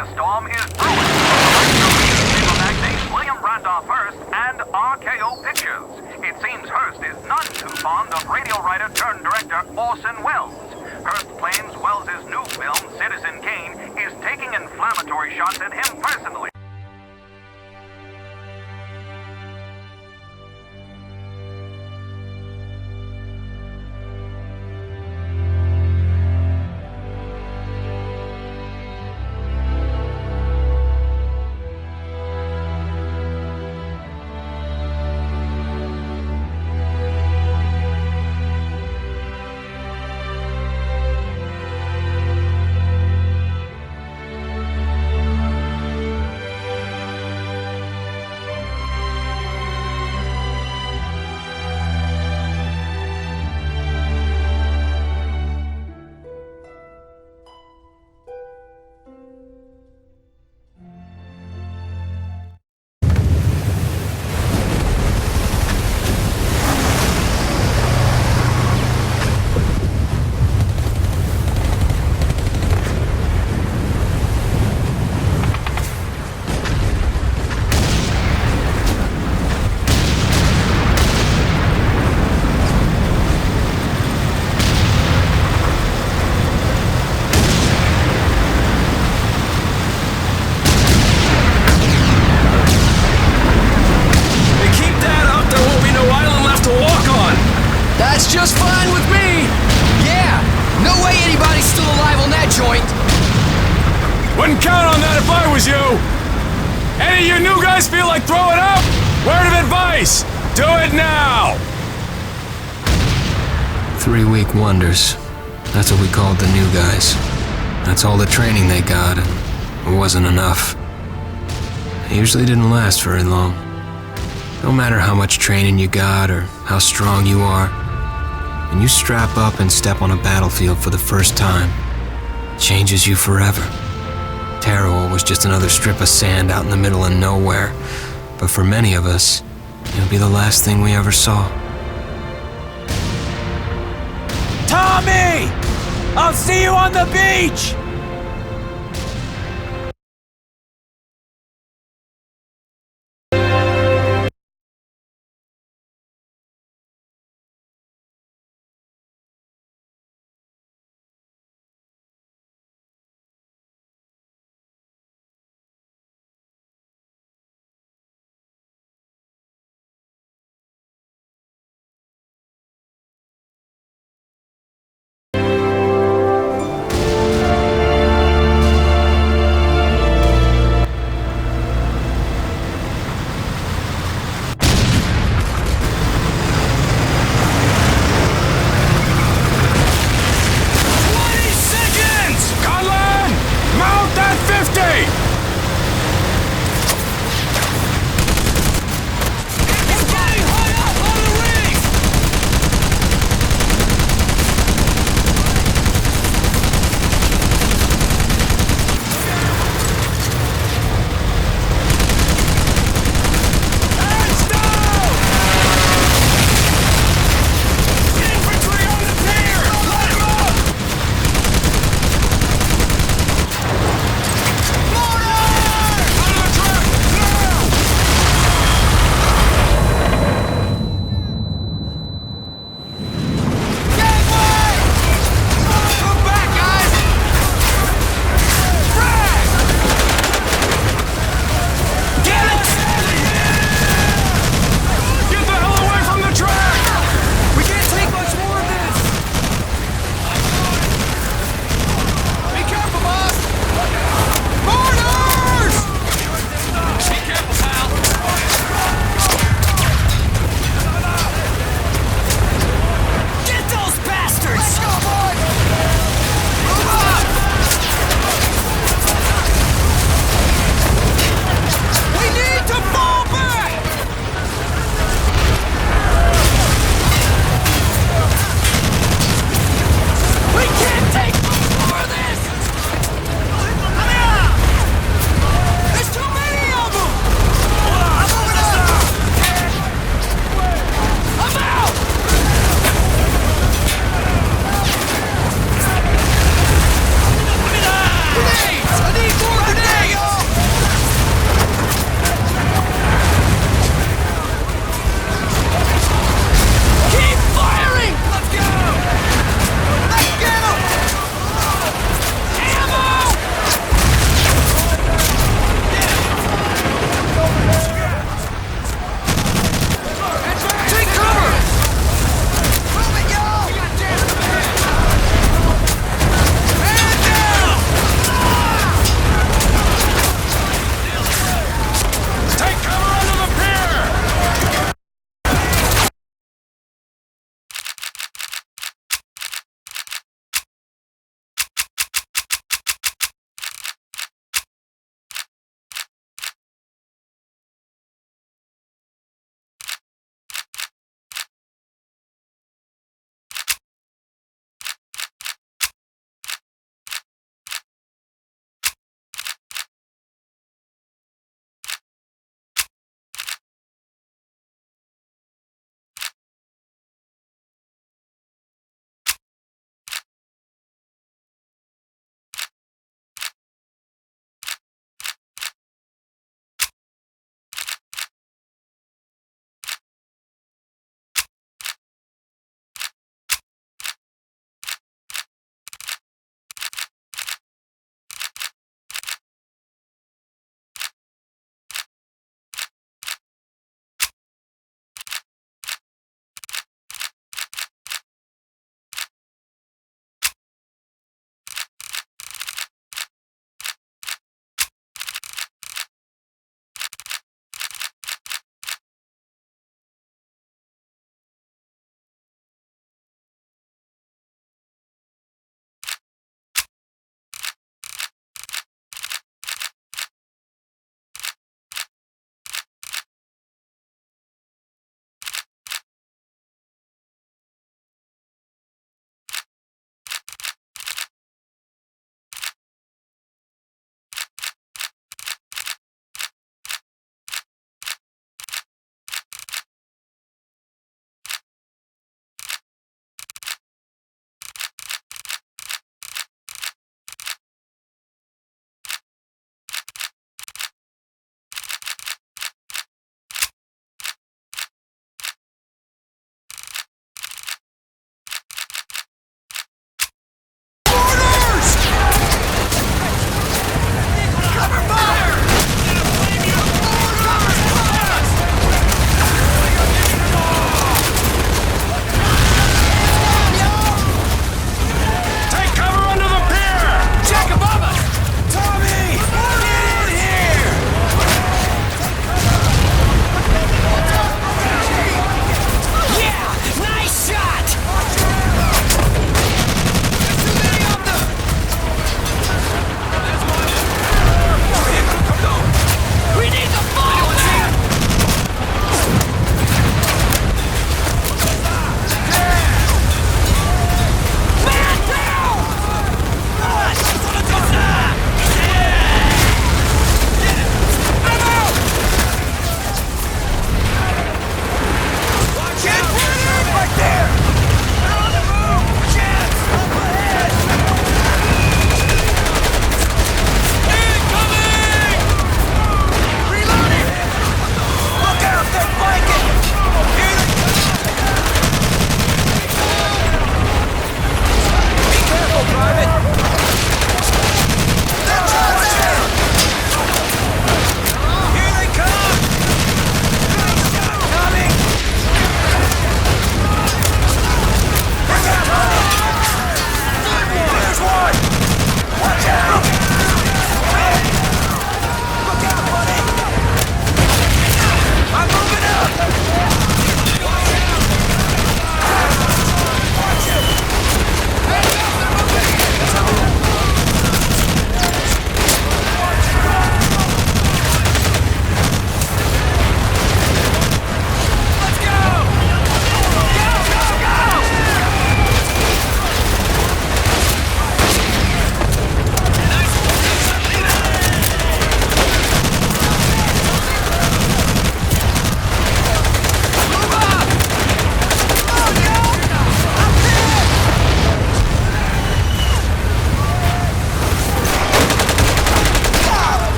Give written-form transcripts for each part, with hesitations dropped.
firestorm is brewing. Naval magnates William Randolph Hearst and RKO Pictures. It seems Hearst is none too fond of radio writer turned director Orson Welles. Hearst claims Welles' new film, Citizen Kane, is taking inflammatory shots at him personally. Just fine with me! Yeah! No way anybody's still alive on that joint! Wouldn't count on that if I was you! Any of you new guys feel like throwing up? Word of advice! Do it now! 3-week wonders. That's what we called the new guys. That's all the training they got, and it wasn't enough. It usually didn't last very long. No matter how much training you got or how strong you are, when you strap up and step on a battlefield for the first time, it changes you forever. Terror was just another strip of sand out in the middle of nowhere, but for many of us, it'll be the last thing we ever saw. Tommy! I'll see you on the beach!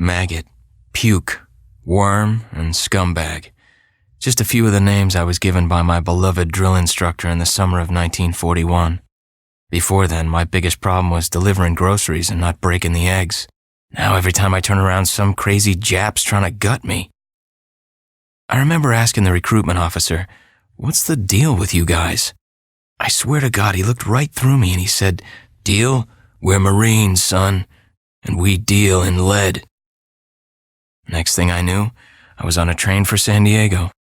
maggot, puke, worm, and scumbag. Just a few of the names I was given by my beloved drill instructor in the summer of 1941. Before then, my biggest problem was delivering groceries and not breaking the eggs. Now every time I turn around, some crazy Jap's trying to gut me. I remember asking the recruitment officer, "What's the deal with you guys?" I swear to God, he looked right through me and he said, "Deal? We're Marines, son, and we deal in lead." Next thing I knew, I was on a train for San Diego.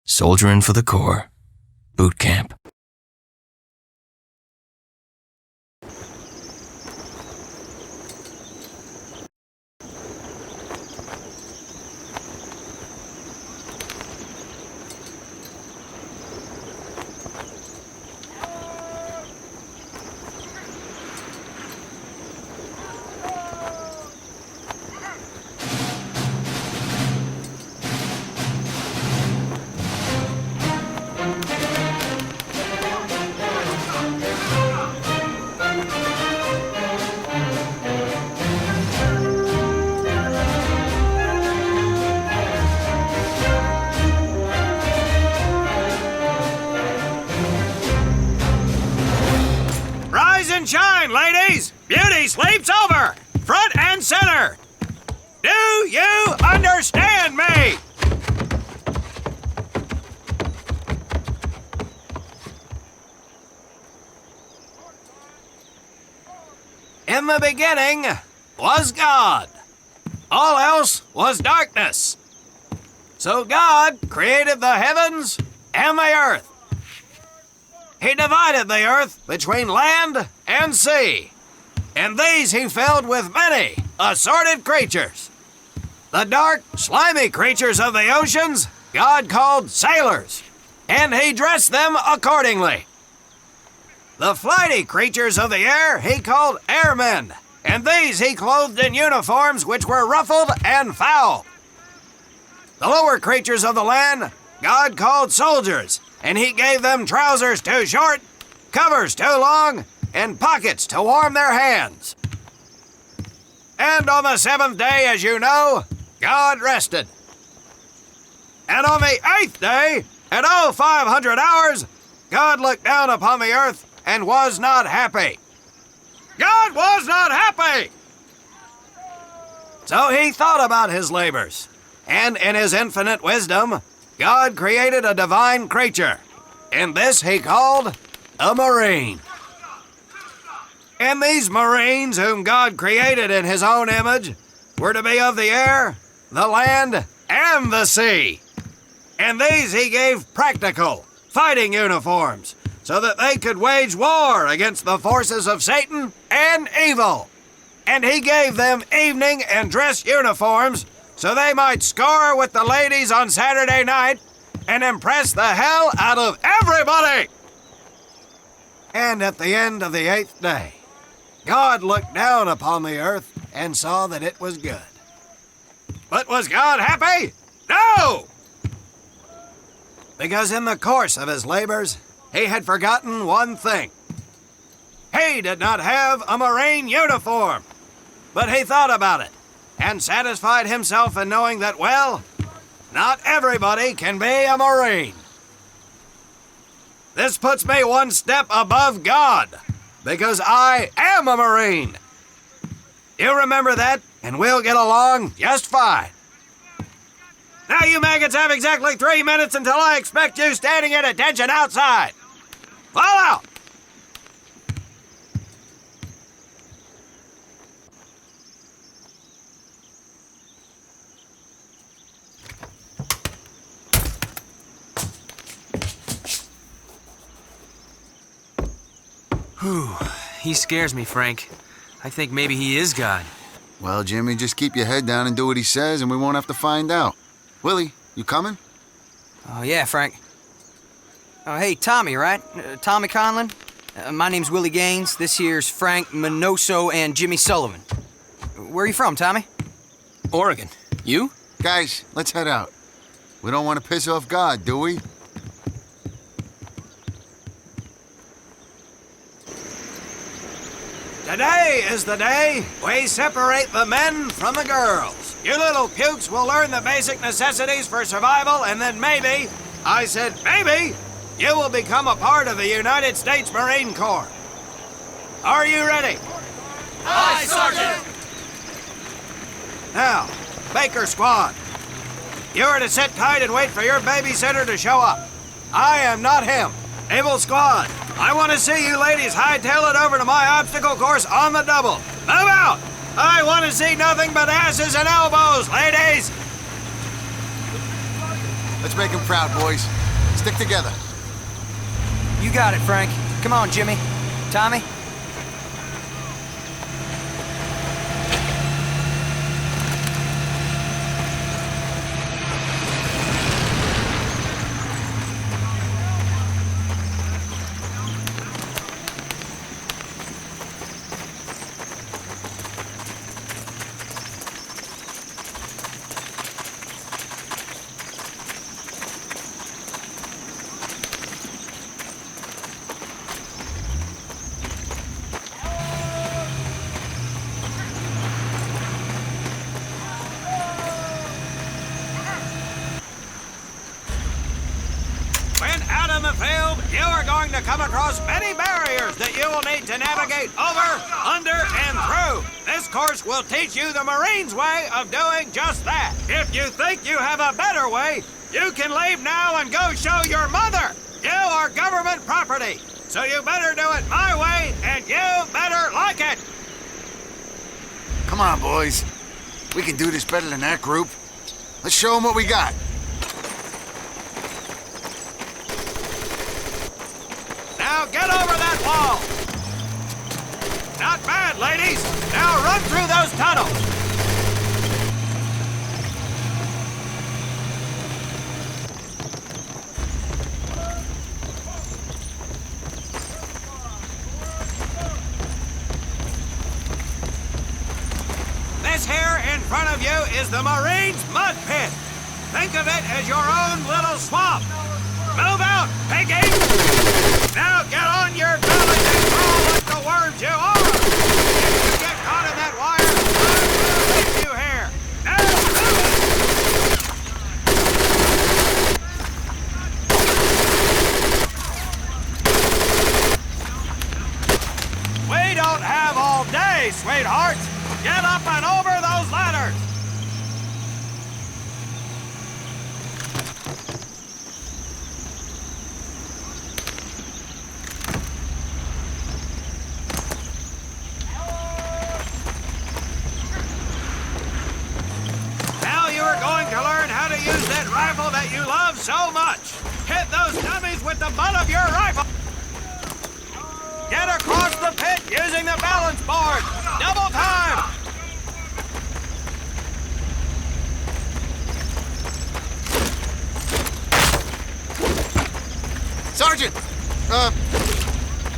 Soldiering for the Corps. Boot camp. Shine, ladies! Beauty sleeps over! Front and center! Do you understand me? In the beginning was God. All else was darkness. So God created the heavens and the earth. He divided the earth between land and sea, and these he filled with many assorted creatures. The dark, slimy creatures of the oceans God called sailors, and he dressed them accordingly. The flighty creatures of the air he called airmen, and these he clothed in uniforms which were ruffled and foul. The lower creatures of the land God called soldiers, and he gave them trousers too short, covers too long, and pockets to warm their hands. And on the seventh day, as you know, God rested. And on the eighth day, at 0500 hours, God looked down upon the earth and was not happy. God was not happy! So he thought about his labors, and in his infinite wisdom, God created a divine creature, and this he called a Marine. And these Marines, whom God created in his own image, were to be of the air, the land, and the sea. And these he gave practical, fighting uniforms, so that they could wage war against the forces of Satan and evil. And he gave them evening and dress uniforms, so they might score with the ladies on Saturday night and impress the hell out of everybody. And at the end of the eighth day, God looked down upon the earth and saw that it was good. But was God happy? No! Because in the course of his labors, he had forgotten one thing. He did not have a Marine uniform, but he thought about it and satisfied himself in knowing that, well, not everybody can be a Marine. This puts me one step above God, because I am a Marine. You remember that, and we'll get along just fine. Now you maggots have exactly 3 minutes until I expect you standing at attention outside. Fall out! Whew. He scares me, Frank. I think maybe he is God. Well, Jimmy, just keep your head down and do what he says, and we won't have to find out. Willie, you coming? Oh, yeah, Frank. Oh, hey, Tommy, right? Tommy Conlon? My name's Willie Gaines. This here's Frank Minoso and Jimmy Sullivan. Where are you from, Tommy? Oregon. You? Guys, let's head out. We don't want to piss off God, do we? Today is the day we separate the men from the girls. you little pukes will learn the basic necessities for survival, and then maybe, I said maybe, you will become a part of the United States Marine Corps. Are you ready? Aye, Sergeant! Now, Baker Squad, you are to sit tight and wait for your babysitter to show up. I am not him. Able Squad, I want to see you ladies hightail it over to my obstacle course on the double. Move out! I want to see nothing but asses and elbows, ladies! Let's make him proud, boys. Stick together. You got it, Frank. Come on, Jimmy. Tommy? When out in the field, you are going to come across many barriers that you will need to navigate over, under, and through. This course will teach you the Marines' way of doing just that. If you think you have a better way, you can leave now and go show your mother. You are government property, so you better do it my way, and you better like it. Come on, boys. We can do this better than that group. Let's show them what we got. Now get over that wall. Not bad, ladies. Now run through those tunnels. This here in front of you is the Marines' mud pit. Think of it as your own little swamp. Move out, piggy! Now get on your belly and crawl like the worms you are! If you get caught in that wire, I will leave you here! Now move it! We don't have all day, sweethearts! Get up and over those ladders! Use that rifle that you love so much. Hit those dummies with the butt of your rifle. Get across the pit using the balance board. Double time. Sergeant!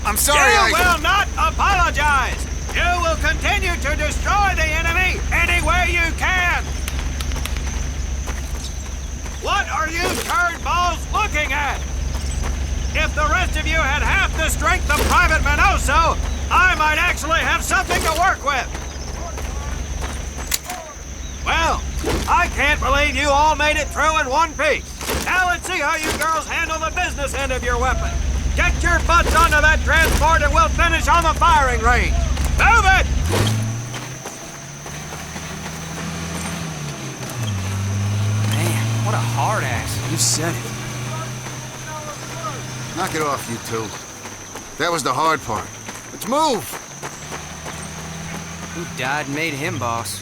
I'm sorry, You will not apologize. You will continue to destroy the enemy any way you can. What are you turnballs looking at? If the rest of you had half the strength of Private Minoso, I might actually have something to work with. Well, I can't believe you all made it through in one piece. Now let's see how you girls handle the business end of your weapon. Get your butts onto that transport and we'll finish on the firing range. Move it! What a hard ass. You said it. Knock it off, you two. That was the hard part. Let's move! Who died and made him boss?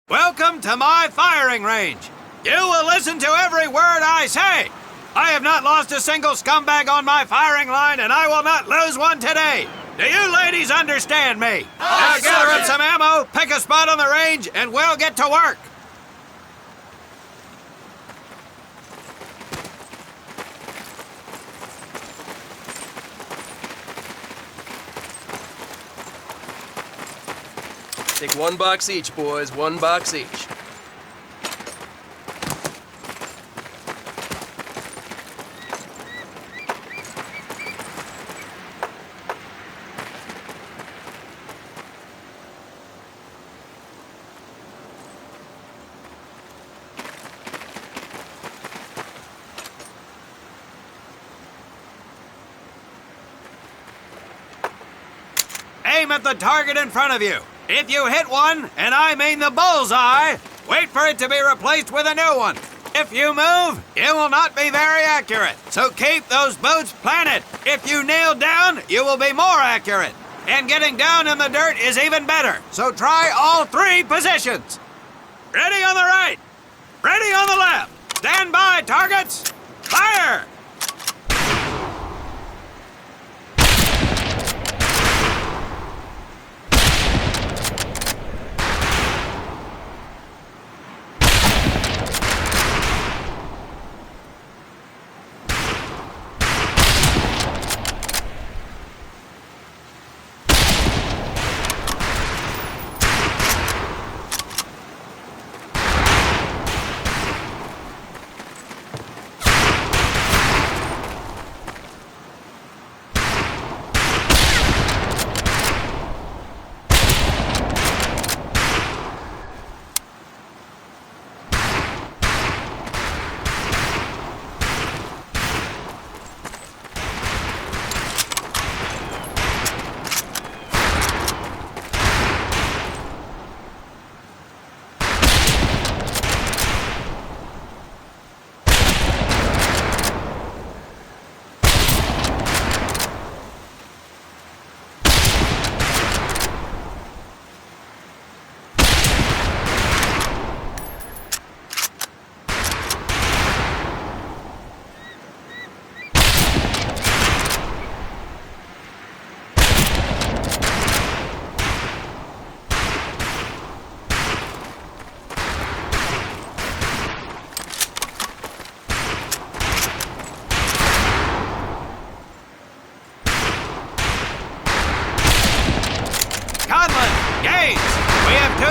Welcome to my firing range. You will listen to every word I say. I have not lost a single scumbag on my firing line, and I will not lose one today. Do you ladies understand me? Now gather up some ammo, pick a spot on the range, and we'll get to work. Take 1 box each, boys. 1 box each. Aim at the target in front of you. If you hit one, and I mean the bullseye, wait for it to be replaced with a new one. If you move, it will not be very accurate. So keep those boots planted. If you nail down, you will be more accurate. And getting down in the dirt is even better. So try all 3 positions. Ready on the right. Ready on the left. Stand by, targets. Fire!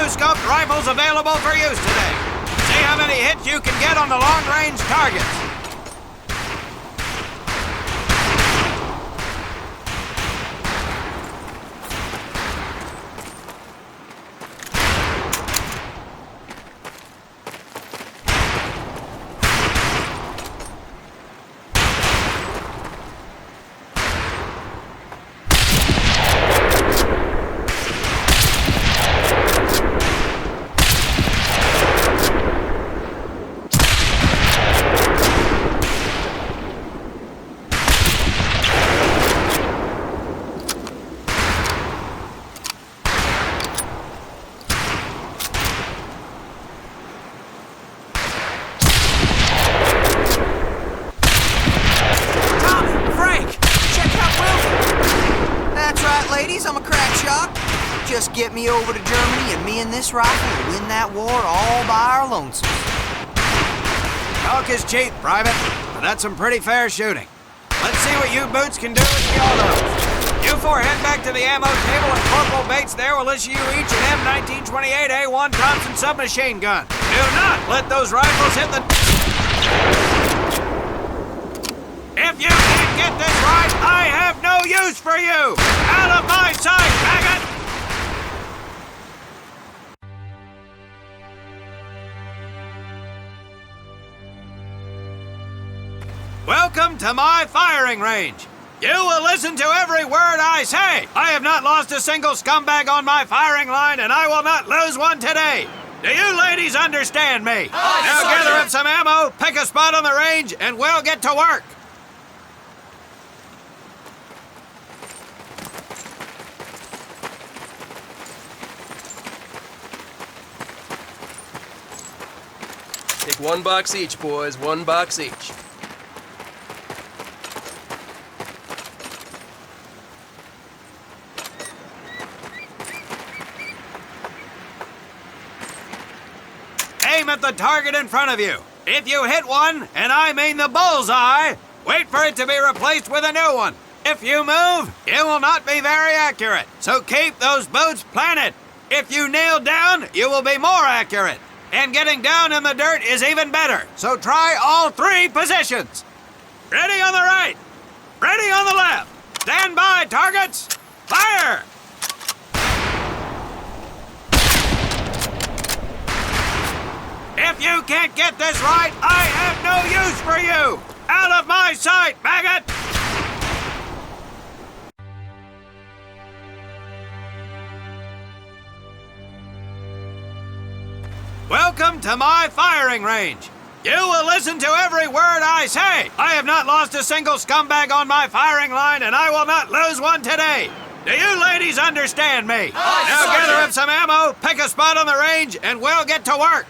Scoped rifles available for use today. See how many hits you can get on the long-range targets. I'm a crack shot. Just get me over to Germany and me and this rifle will win that war all by our lonesome. Talk is cheap, Private, but that's some pretty fair shooting. Let's see what you boots can do with the autos. You four head back to the ammo table and Corporal Bates there will issue you each an M1928A1 Thompson submachine gun. Do not let those rifles hit the... If you can't get this right, I have no use for you! Out of my sight, faggot! Welcome to my firing range. You will listen to every word I say. I have not lost a single scumbag on my firing line, and I will not lose one today. Do you ladies understand me? Now gather up some ammo, pick a spot on the range, and we'll get to work. Take 1 box each, boys. 1 box each. Aim at the target in front of you. If you hit one, and I mean the bullseye, wait for it to be replaced with a new one. If you move, it will not be very accurate. So keep those boots planted. If you kneel down, you will be more accurate. And getting down in the dirt is even better. So try all three positions. Ready on the right. Ready on the left. Stand by, targets. Fire! If you can't get this right, I have no use for you! Out of my sight, maggot! Welcome to my firing range. You will listen to every word I say. I have not lost a single scumbag on my firing line, and I will not lose one today. Do you ladies understand me? Now gather up some ammo, pick a spot on the range, and we'll get to work.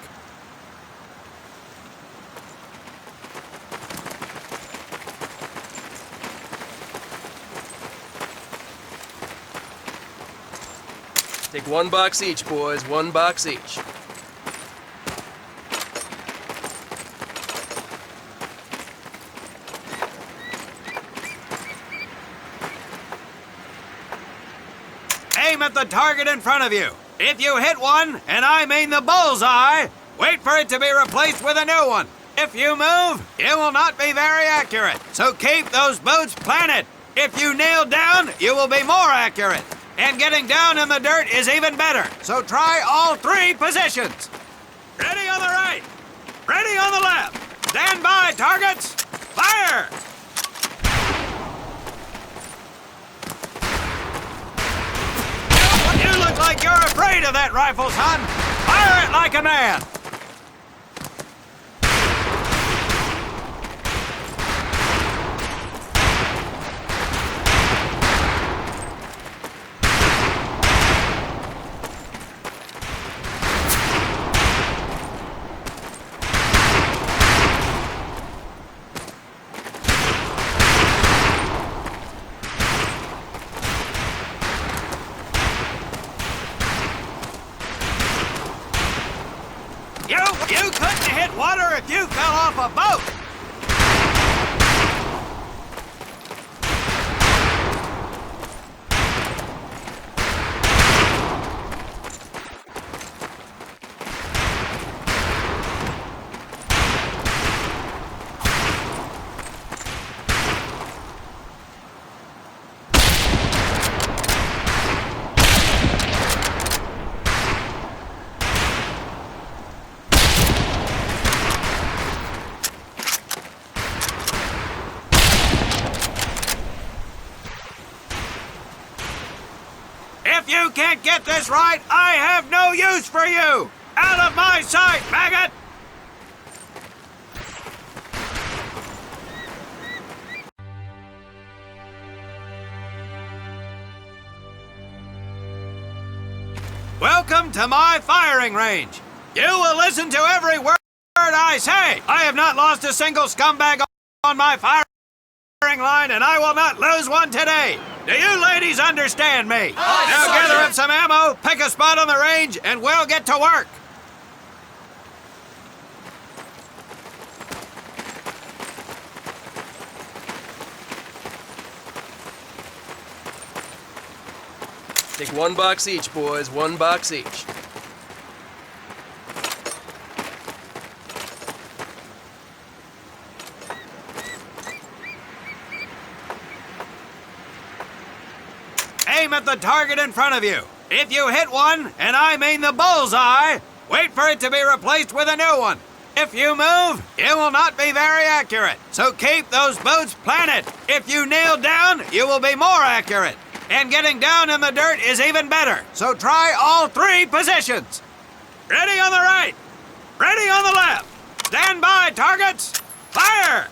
Take 1 box each, boys. 1 box each. Aim at the target in front of you. If you hit one, and I mean the bullseye, wait for it to be replaced with a new one. If you move, it will not be very accurate. So keep those boots planted. If you kneel down, you will be more accurate. And getting down in the dirt is even better. So try all three positions. Ready on the right. Ready on the left. Stand by, targets. Fire! You look like you're afraid of that rifle, son. Fire it like a man. You couldn't hit water if you fell off a boat! If you can't get this right, I have no use for you! Out of my sight, maggot! Welcome to my firing range. You will listen to every word I say. I have not lost a single scumbag on my firing line, and I will not lose one today. Do you ladies understand me? Now gather up some ammo, pick a spot on the range, and we'll get to work. Take 1 box each, boys. 1 box each. Aim at the target in front of you. If you hit one, and I mean the bullseye, wait for it to be replaced with a new one. If you move, it will not be very accurate. So keep those boots planted. If you kneel down, you will be more accurate. And getting down in the dirt is even better. So try all three positions. Ready on the right. Ready on the left. Stand by, targets. Fire!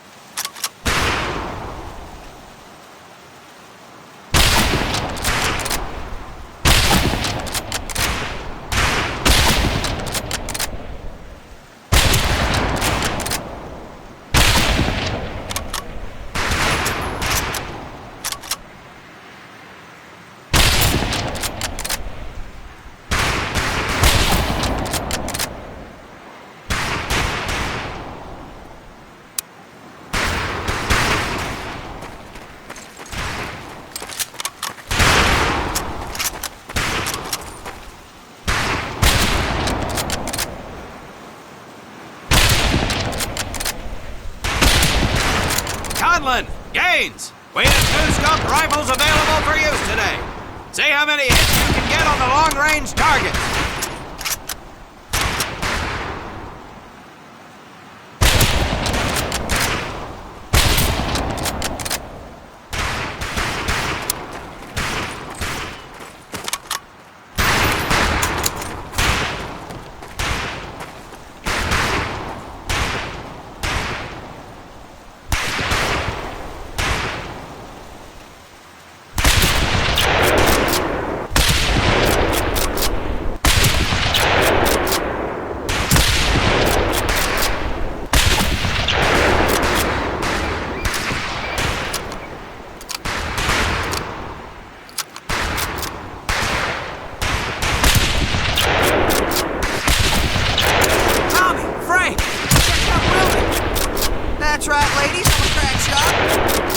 Gaines, we have 2 scoped rifles available for use today. See how many hits you can get on the long-range targets. Tommy! Frank! Check out Willie! That's right, ladies, I'm a crack shot.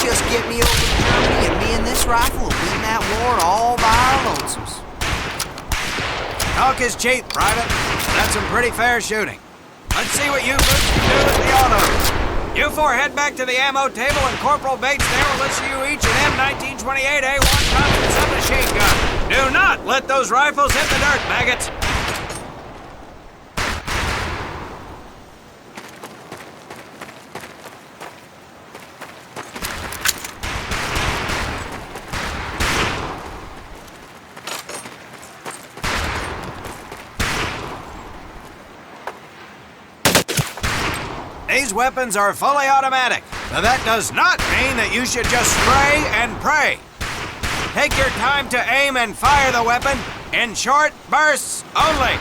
Just get me over to Germany and me and this rifle will win that war all by our lonesomes. Talk is cheap, Private. That's some pretty fair shooting. Let's see what you folks can do with the auto. You 4 head back to the ammo table and Corporal Bates there will issue you each an M1928A1 Thompson submachine gun. Do not let those rifles hit the dirt, maggots. These weapons are fully automatic, but that does not mean that you should just spray and pray. Take your time to aim and fire the weapon in short bursts only.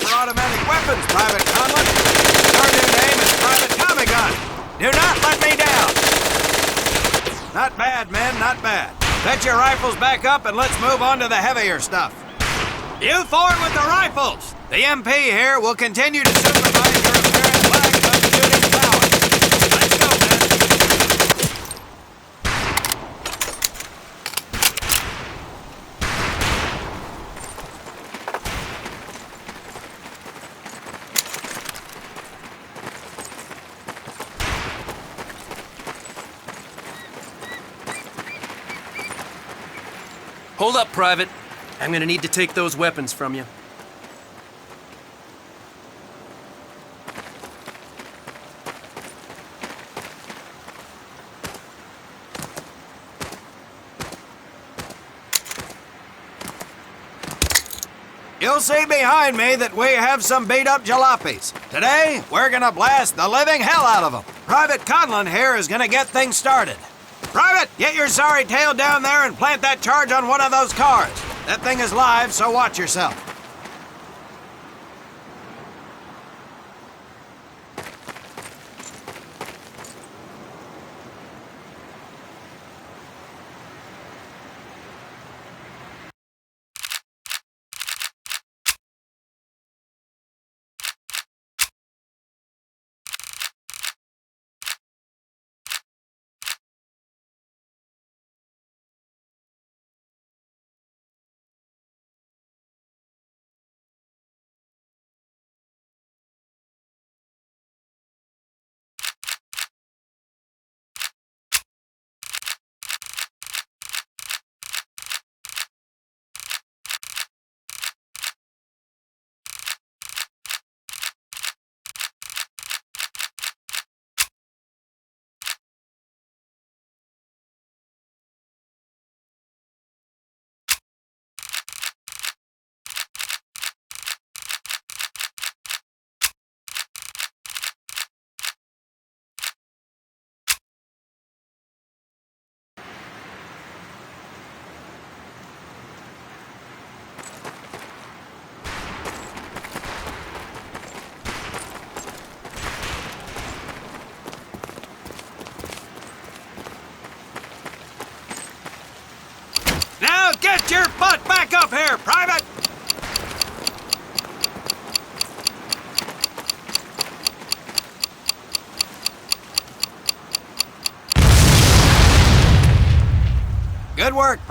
For automatic weapons, Private Conlon. Your new name is Private Tommy Gun. Do not let me down. Not bad, men, not bad. Set your rifles back up and let's move on to the heavier stuff. You forward with the rifles! The MP here will continue to supervise your apparent lack of shooting power. Let's go, men. Hold up, Private. I'm gonna need to take those weapons from you. You'll see behind me that we have some beat-up jalopies. Today, we're gonna blast the living hell out of them. Private Conlon here is gonna get things started. Private, get your sorry tail down there and plant that charge on one of those cars. That thing is live, so watch yourself.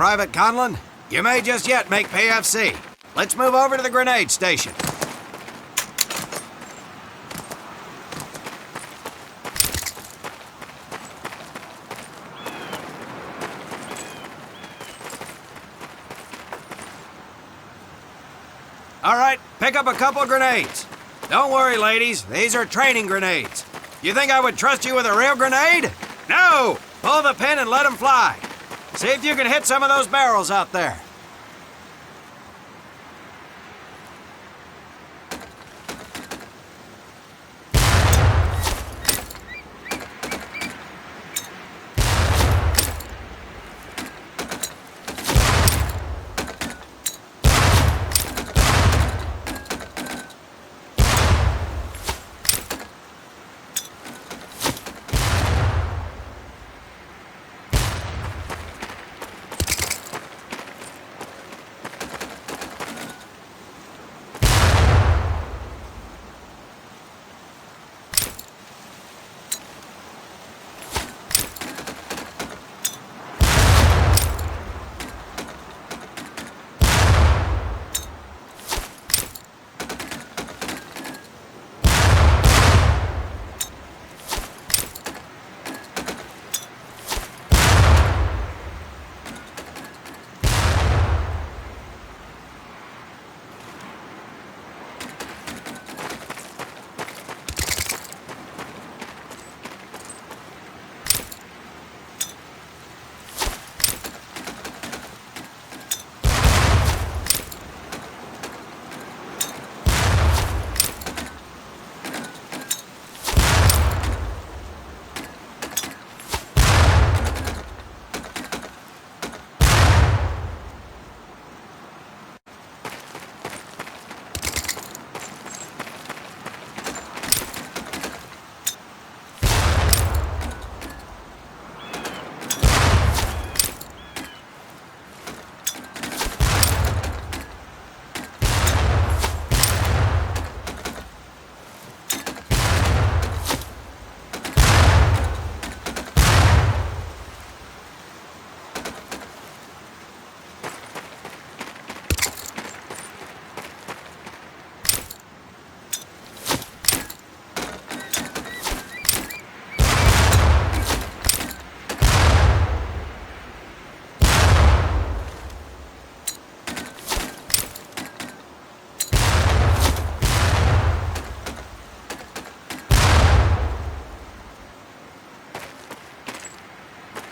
Private Conlon. You may just yet make PFC. Let's move over to the grenade station. All right, pick up a couple grenades. Don't worry, ladies. These are training grenades. You think I would trust you with a real grenade? No! Pull the pin and let them fly. See if you can hit some of those barrels out there.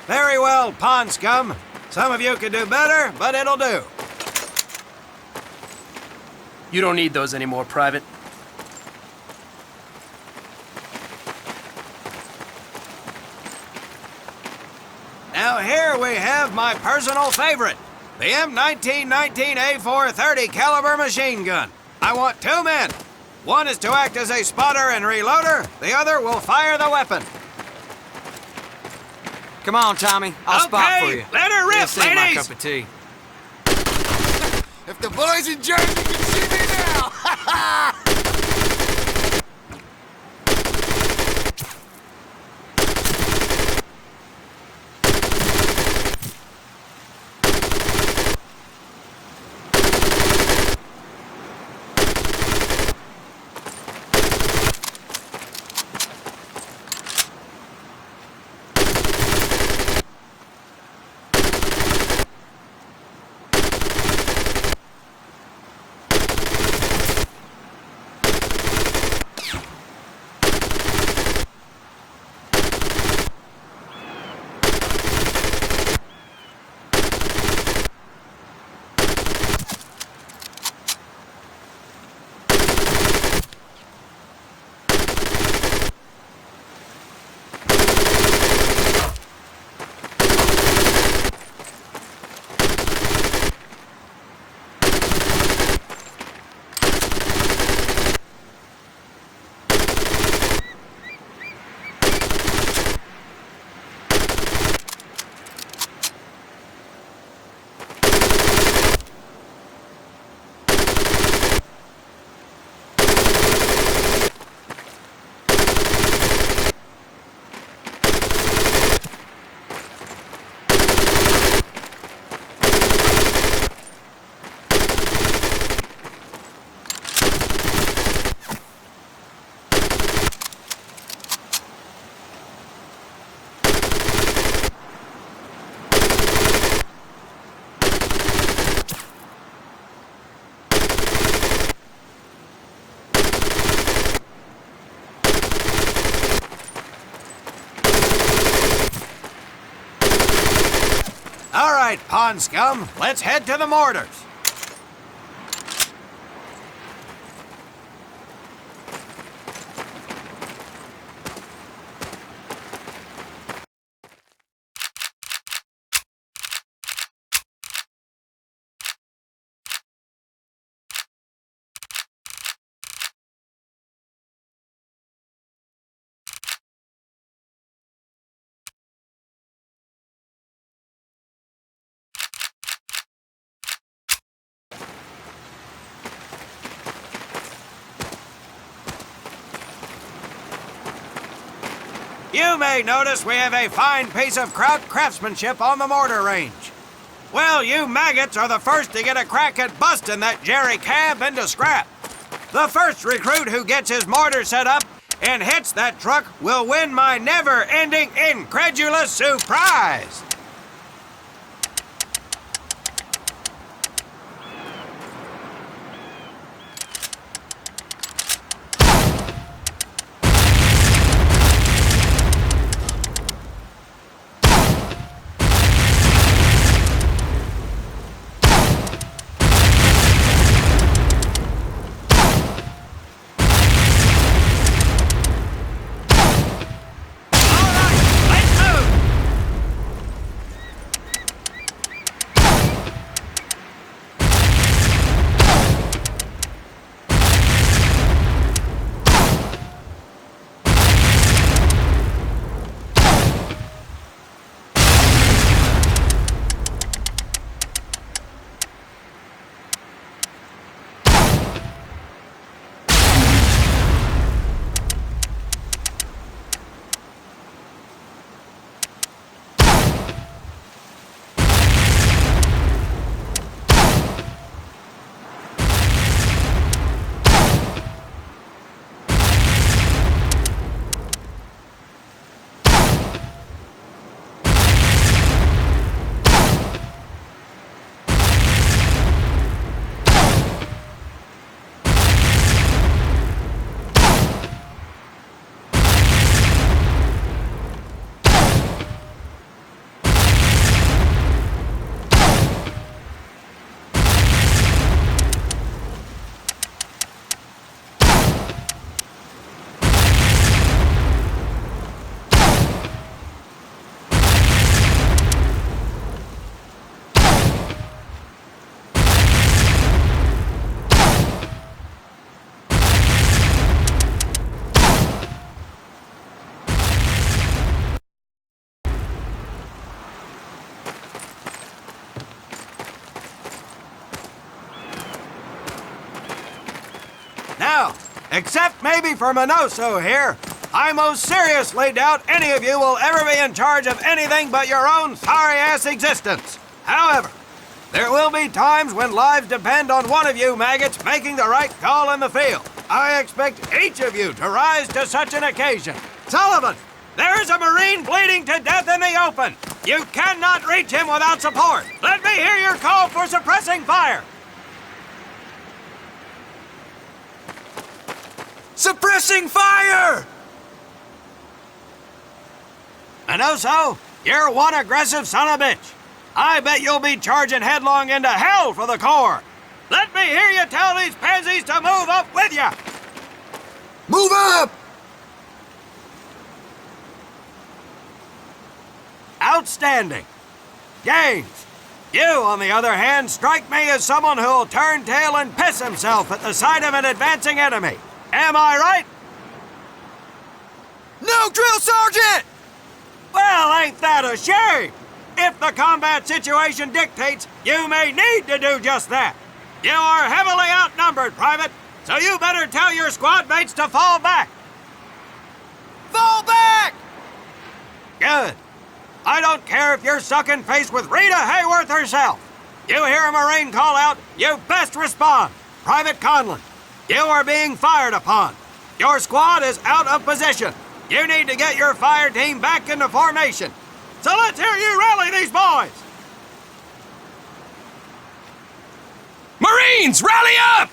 Very well, pond scum. Some of you could do better, but it'll do. You don't need those anymore, Private. Now here we have my personal favorite, the M1919A430 caliber machine gun. I want 2 men. One is to act as a spotter and reloader. The other will fire the weapon. Come on, Tommy. I'll spot for you. Let her rip, This ain't my ladies! cup of tea. If the boys in Jersey can see me now! right, pond scum. Let's head to the mortars. You may notice we have a fine piece of Kraut craftsmanship on the mortar range. Well, you maggots are the first to get a crack at busting that jerry cab into scrap. The first recruit who gets his mortar set up and hits that truck will win my never-ending incredulous surprise. Now, except maybe for Minoso here, I most seriously doubt any of you will ever be in charge of anything but your own sorry-ass existence. However, there will be times when lives depend on one of you maggots making the right call in the field. I expect each of you to rise to such an occasion. Sullivan, there is a Marine bleeding to death in the open. You cannot reach him without support. Let me hear your call for suppressing fire. Suppressing fire! Minoso, you're one aggressive son of a bitch. I bet you'll be charging headlong into hell for the Corps. Let me hear you tell these pansies to move up with you. Move up! Outstanding. Gaines, you, on the other hand, strike me as someone who'll turn tail and piss himself at the sight of an advancing enemy. Am I right? No, drill sergeant! Well, ain't that a shame? If the combat situation dictates, you may need to do just that. You are heavily outnumbered, Private, so you better tell your squad mates to fall back. Fall back! Good. I don't care if you're sucking face with Rita Hayworth herself. You hear a Marine call out, you best respond. Private Conlon, you are being fired upon. Your squad is out of position. You need to get your fire team back into formation. So let's hear you rally these boys. Marines, rally up!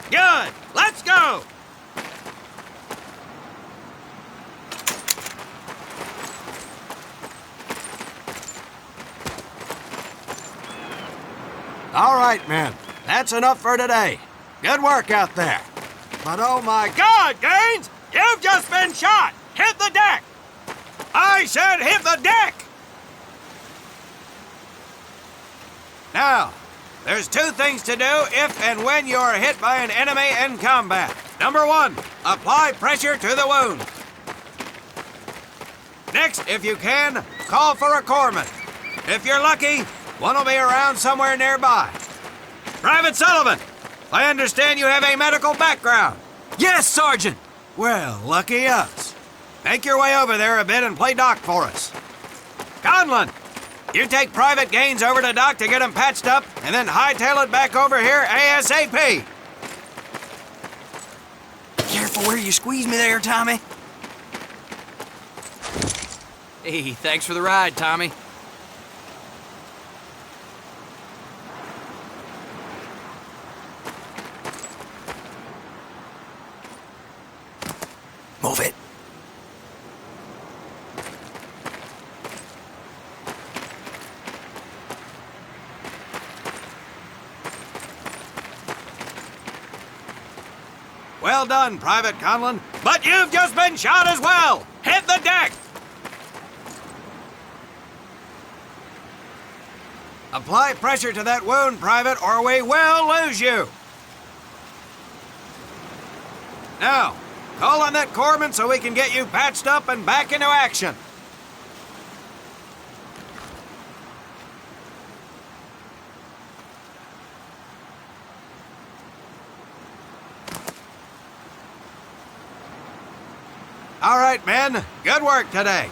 Good. Let's go. All right, men. That's enough for today. Good work out there. But oh my God, Gaines! You've just been shot! Hit the deck! I said hit the deck! Now, there's two things to do if and when you are hit by an enemy in combat. Number one, apply pressure to the wound. Next, if you can, call for a corpsman. If you're lucky, one will be around somewhere nearby. Private Sullivan, I understand you have a medical background. Yes, Sergeant! Well, lucky us. Make your way over there a bit and play doc for us. Conlon, you take Private Gaines over to Doc to get him patched up, and then hightail it back over here ASAP. Careful where you squeeze me there, Tommy. Hey, thanks for the ride, Tommy. Move it. Well done, Private Conlon, but you've just been shot as well. Hit the deck. Apply pressure to that wound, Private, or we will lose you. Now, call on that corpsman so we can get you patched up and back into action. All right, men. Good work today.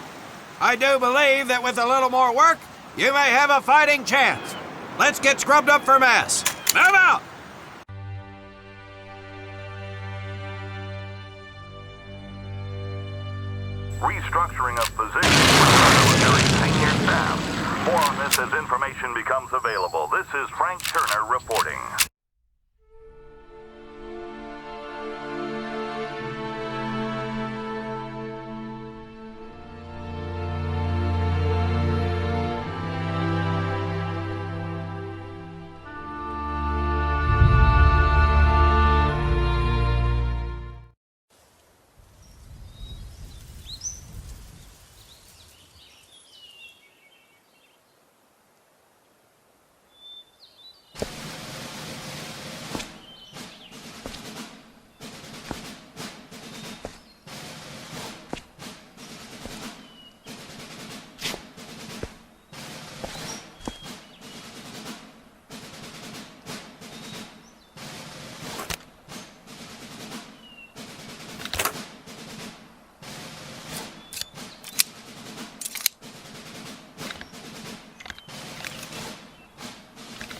I do believe that with a little more work, you may have a fighting chance. Let's get scrubbed up for mass. Move out! Restructuring of positions for military senior staff. More on this as information becomes available. This is Frank Turner reporting.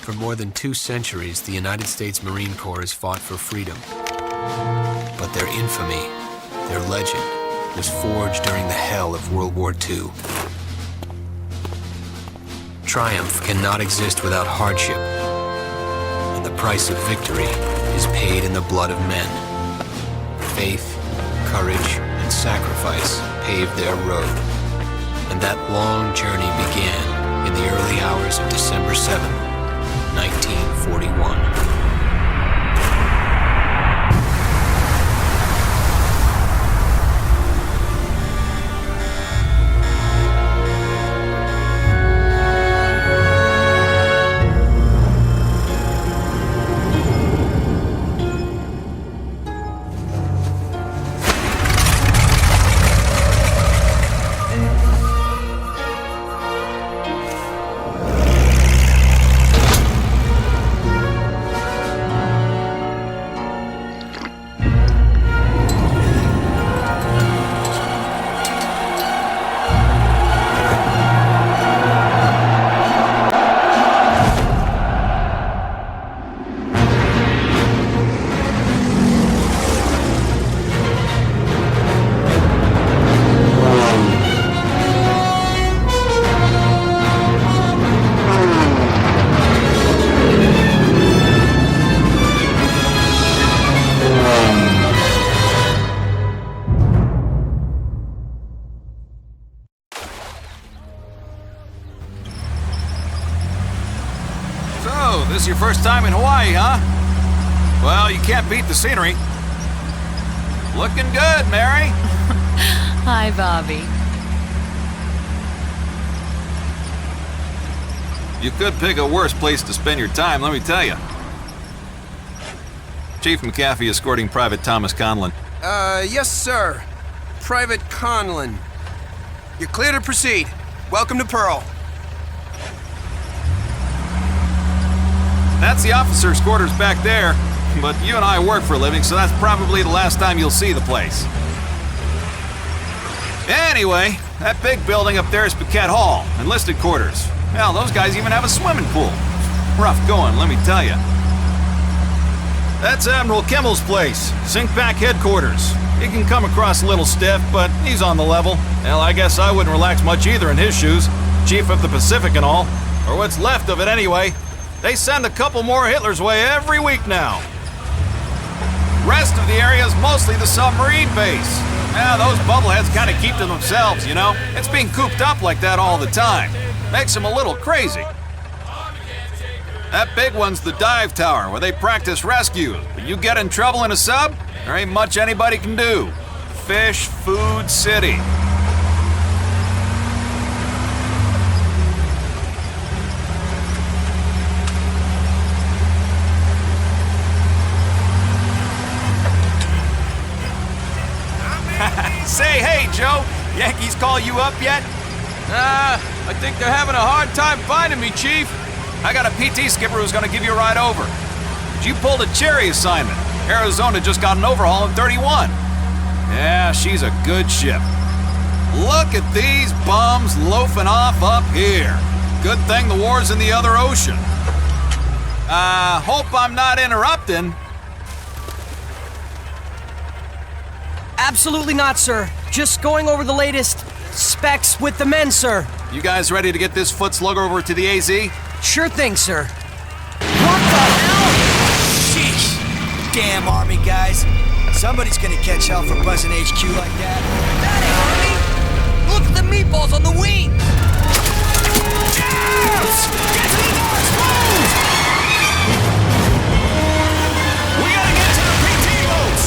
For more than 2 centuries, the United States Marine Corps has fought for freedom. But their infamy, their legend, was forged during the hell of World War II. Triumph cannot exist without hardship, and the price of victory is paid in the blood of men. Faith, courage, and sacrifice paved their road, and that long journey began in the early hours of December 7th, 1941. So, this is your first time in Hawaii, huh? Well, you can't beat the scenery. Looking good, Mary. Hi, Bobby. You could pick a worse place to spend your time, let me tell you. Chief McAfee escorting Private Thomas Conlon. Yes, sir. Private Conlon. You're clear to proceed. Welcome to Pearl. That's the officers' quarters back there, but you and I work for a living, so that's probably the last time you'll see the place. Anyway, that big building up there is Paquette Hall, enlisted quarters. Hell, those guys even have a swimming pool. Rough going, let me tell you. That's Admiral Kimmel's place, Sinkback headquarters. He can come across a little stiff, but he's on the level. Hell, I guess I wouldn't relax much either in his shoes. Chief of the Pacific and all. Or what's left of it anyway. They send a couple more Hitlers' way every week now. Rest of the area is mostly the submarine base. Yeah, those bubbleheads kind of keep to themselves, you know? It's being cooped up like that all the time. Makes them a little crazy. That big one's the dive tower, where they practice rescue. But you get in trouble in a sub, there ain't much anybody can do. Fish Food City. Say, hey, Joe, Yankees call you up yet? I think they're having a hard time finding me, Chief. I got a PT skipper who's gonna give you a ride over. But you pulled a cherry assignment. Arizona just got an overhaul in 31. Yeah, she's a good ship. Look at these bums loafing off up here. Good thing the war's in the other ocean. Hope I'm not interrupting. Absolutely not, sir. Just going over the latest specs with the men, sir. You guys ready to get this foot slugger over to the AZ? Sure thing, sir. What the hell? Sheesh. Damn Army guys. Somebody's gonna catch hell for buzzing HQ like that. That ain't Army! Look at the meatballs on the wing! Yes! Get to the doors! Move! We gotta get to the PT boats!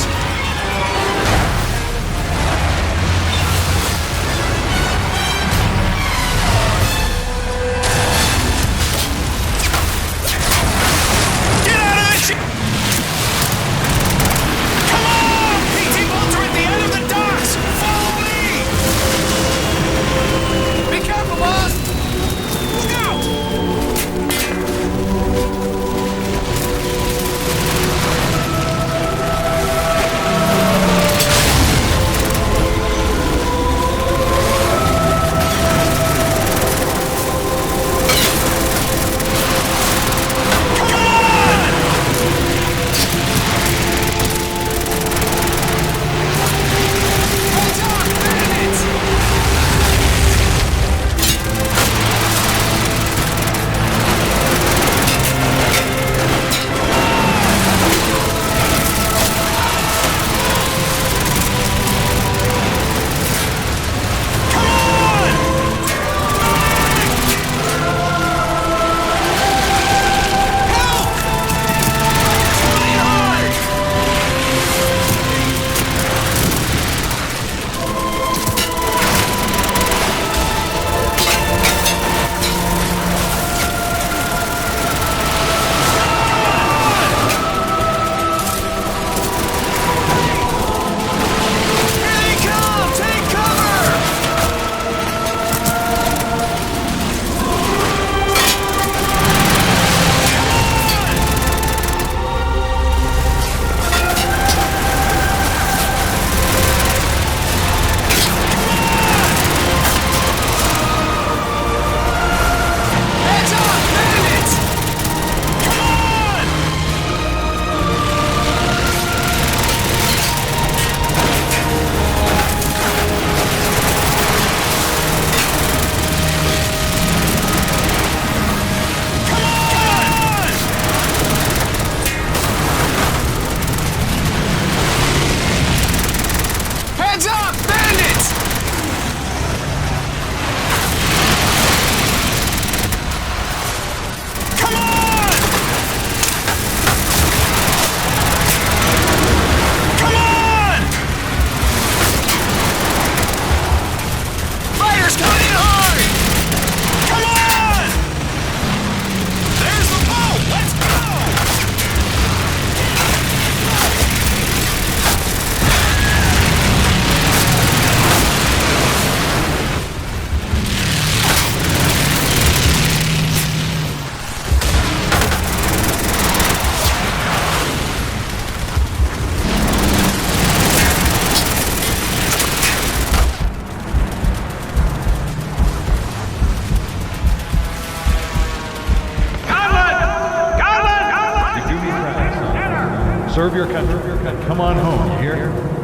Serve your country. Come on home, you hear?